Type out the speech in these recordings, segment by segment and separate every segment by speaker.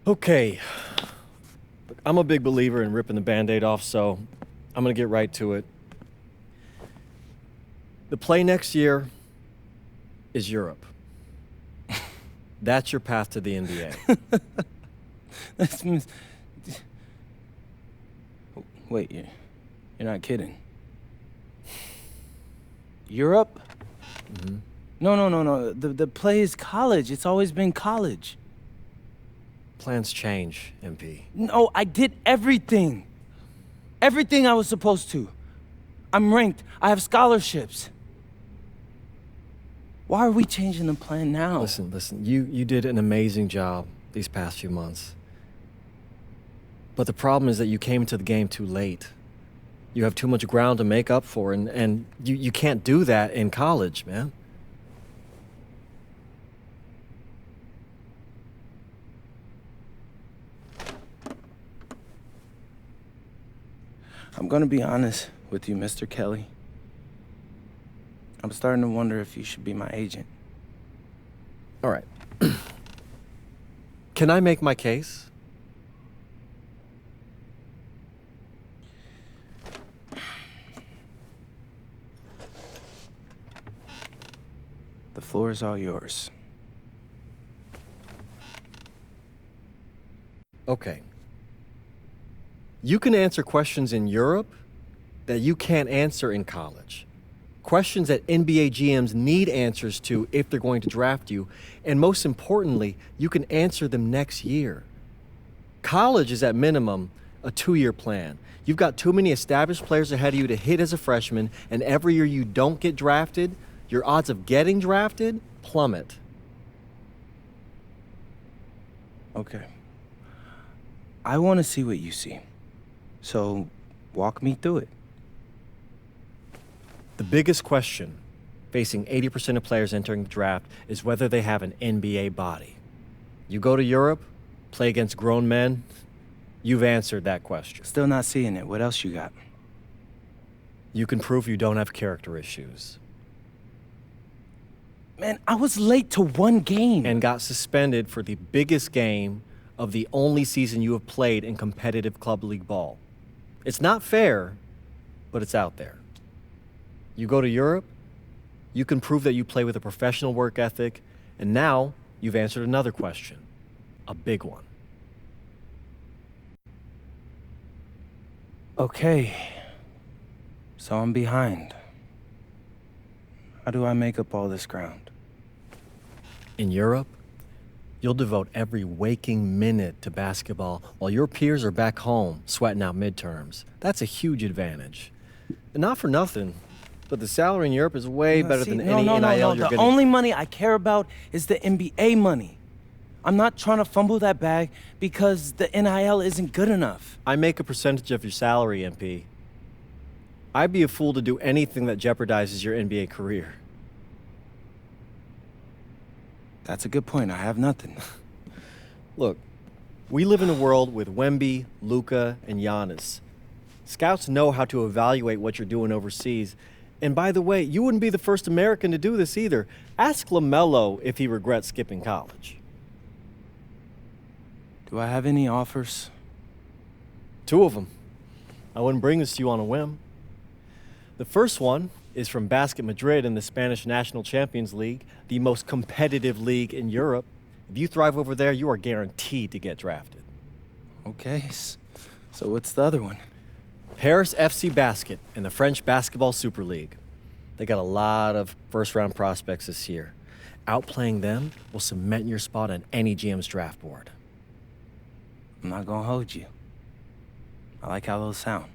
Speaker 1: Okay. Look, I'm a big believer in ripping the Band-Aid off, so I'm gonna get right to it. The play next year is Europe. That's your path to the NBA.
Speaker 2: That's Wait, you're not kidding. Europe?
Speaker 1: Mm-hmm.
Speaker 2: No. The play is college. It's always been college.
Speaker 1: Plans change, MP.
Speaker 2: No, I did everything. Everything I was supposed to. I'm ranked. I have scholarships. Why are we changing the plan now?
Speaker 1: Listen. You did an amazing job these past few months. But the problem is that you came into the game too late. You have too much ground to make up for, and you can't do that in college, man.
Speaker 2: I'm gonna be honest with you, Mr. Kelly. I'm starting to wonder if you should be my agent.
Speaker 1: All right. Can I make my case?
Speaker 2: The floor is all yours.
Speaker 1: Okay. You can answer questions in Europe that you can't answer in college. Questions that NBA GMs need answers to if they're going to draft you. And most importantly, you can answer them next year. College is at minimum a 2-year plan. You've got too many established players ahead of you to hit as a freshman, and every year you don't get drafted, your odds of getting drafted plummet.
Speaker 2: Okay. I want to see what you see. So, walk me through it.
Speaker 1: The biggest question facing 80% of players entering the draft is whether they have an NBA body. You go to Europe, play against grown men, you've answered that question.
Speaker 2: Still not seeing it. What else you got?
Speaker 1: You can prove you don't have character issues.
Speaker 2: Man, I was late to one game.
Speaker 1: And got suspended for the biggest game of the only season you have played in competitive club league ball. It's not fair, but it's out there. You go to Europe, you can prove that you play with a professional work ethic, and now you've answered another question, a big one.
Speaker 2: Okay. So I'm behind. How do I make up all this ground?
Speaker 1: In Europe, you'll devote every waking minute to basketball while your peers are back home sweating out midterms. That's a huge advantage. And not for nothing, but the salary in Europe is way better than any NIL you're
Speaker 2: The
Speaker 1: getting.
Speaker 2: only money I care about is the NBA money. I'm not trying to fumble that bag because the NIL isn't good enough.
Speaker 1: I make a percentage of your salary, MP. I'd be a fool to do anything that jeopardizes your NBA career.
Speaker 2: That's a good point. I have nothing.
Speaker 1: Look, we live in a world with Wemby, Luka, and Giannis. Scouts know how to evaluate what you're doing overseas. And by the way, you wouldn't be the first American to do this either. Ask LaMelo if he regrets skipping college.
Speaker 2: Do I have any offers?
Speaker 1: 2 of them. I wouldn't bring this to you on a whim. The first one is from Basket Madrid in the Spanish National Champions League, the most competitive league in Europe. If you thrive over there, you are guaranteed to get drafted.
Speaker 2: Okay, so what's the other one?
Speaker 1: Paris FC Basket in the French Basketball Super League. They got a lot of first-round prospects this year. Outplaying them will cement your spot on any GM's draft board.
Speaker 2: I'm not gonna hold you. I like how those sound.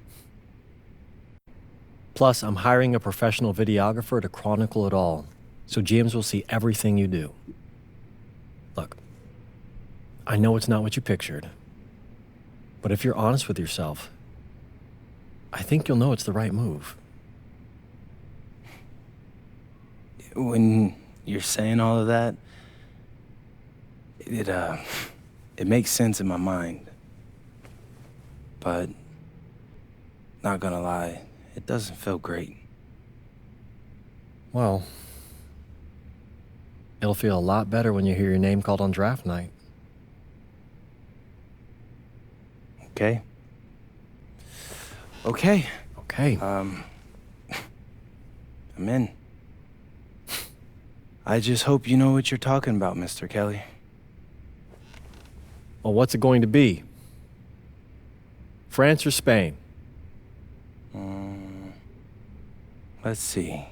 Speaker 1: Plus, I'm hiring a professional videographer to chronicle it all, so GMs will see everything you do. Look, I know it's not what you pictured, but if you're honest with yourself, I think you'll know it's the right move.
Speaker 2: When you're saying all of that, it makes sense in my mind. But, not gonna lie, it doesn't feel great.
Speaker 1: Well, it'll feel a lot better when you hear your name called on draft night.
Speaker 2: okay? Okay.
Speaker 1: Okay.
Speaker 2: I'm in. I just hope you know what you're talking about, Mr. Kelly.
Speaker 1: Well, what's it going to be? France or Spain?
Speaker 2: Let's see.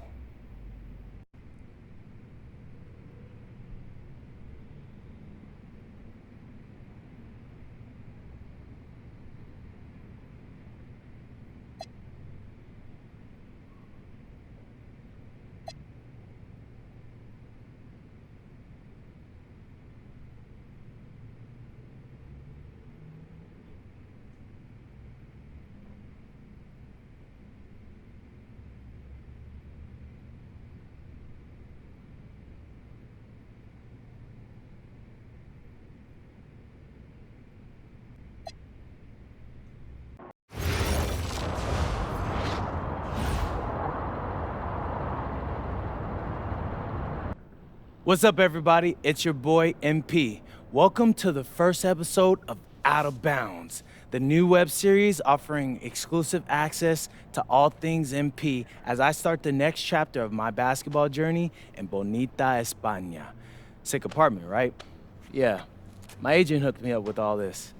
Speaker 2: What's up, everybody? It's your boy, MP. Welcome to the first episode of Out of Bounds, the new web series offering exclusive access to all things MP as I start the next chapter of my basketball journey in Bonita, España. Sick apartment, right? Yeah, my agent hooked me up with all this.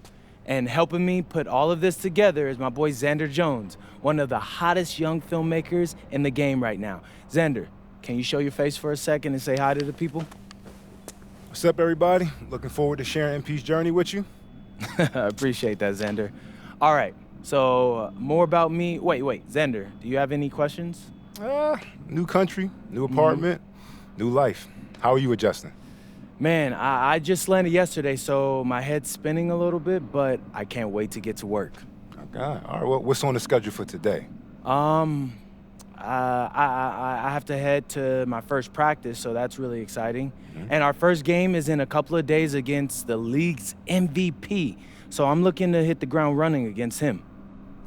Speaker 2: And helping me put all of this together is my boy Xander Jones, one of the hottest young filmmakers in the game right now. Xander, can you show your face for a second and say hi to the people?
Speaker 3: What's up, everybody? Looking forward to sharing MP's journey with you.
Speaker 2: I appreciate that, Xander. All right, so more about me. Wait, Xander, do you have any questions?
Speaker 3: New country, new apartment, new life. How are you adjusting?
Speaker 2: Man, I just landed yesterday, so my head's spinning a little bit, but I can't wait to get to work.
Speaker 3: Okay. All right, well, what's on the schedule for today?
Speaker 2: I have to head to my first practice, so that's really exciting. And our first game is in a couple of days against the league's MVP. So I'm looking to hit the ground running against him.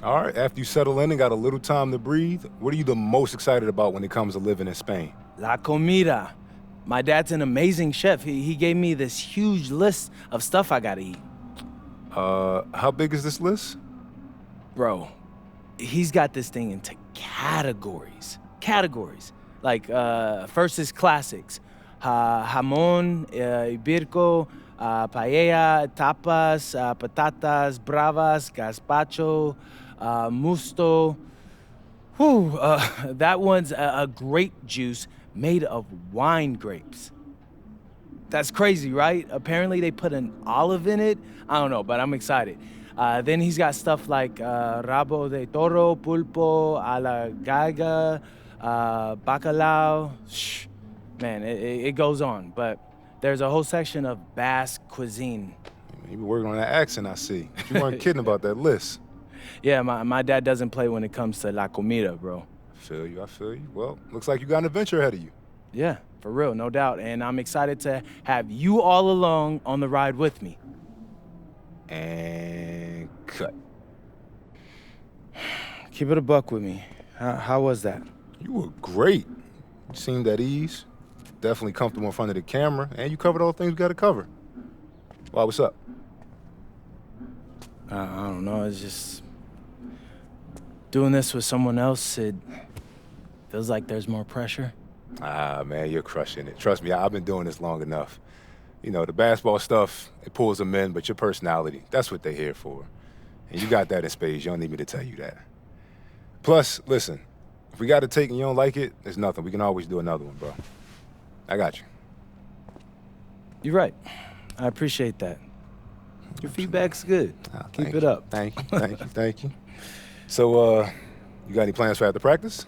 Speaker 3: All right, after you settle in and got a little time to breathe, what are you the most excited about when it comes to living in Spain?
Speaker 2: La comida. My dad's an amazing chef. He gave me this huge list of stuff I gotta eat.
Speaker 3: How big is this list?
Speaker 2: Bro, he's got this thing into categories. Like, first is classics. Jamón, ibirco, paella, tapas, patatas, bravas, gazpacho, musto. Whew, that one's a grape juice made of wine grapes. That's crazy, right? Apparently they put an olive in it. I don't know, but I'm excited. Then he's got stuff like rabo de toro, pulpo, a la galga, bacalao. Shh. Man, it goes on, but there's a whole section of Basque cuisine.
Speaker 3: You been working on that accent, I see. You weren't kidding about that list.
Speaker 2: Yeah, my dad doesn't play when it comes to la comida, bro.
Speaker 3: I feel you. Well, looks like you got an adventure ahead of you.
Speaker 2: Yeah, for real, no doubt. And I'm excited to have you all along on the ride with me.
Speaker 3: And cut.
Speaker 2: Keep it a buck with me. How was that?
Speaker 3: You were great. You seemed at ease. Definitely comfortable in front of the camera, and you covered all the things we got to cover. Why, what's up?
Speaker 2: I don't know, it's just... doing this with someone else, it feels like there's more pressure.
Speaker 3: Ah, man, you're crushing it. Trust me, I've been doing this long enough. You know, the basketball stuff, it pulls them in, but your personality, that's what they're here for. And you got that in spades. You don't need me to tell you that. Plus, listen, if we got to take and you don't like it, there's nothing. We can always do another one, bro. I got you.
Speaker 2: You're right. I appreciate that. Your feedback's good. Keep it up.
Speaker 3: Thank you, thank you. So, you got any plans for after practice?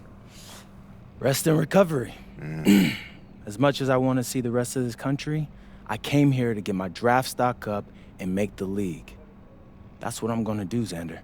Speaker 2: Rest and recovery. As much as I want to see the rest of this country, I came here to get my draft stock up and make the league. That's what I'm gonna do, Xander.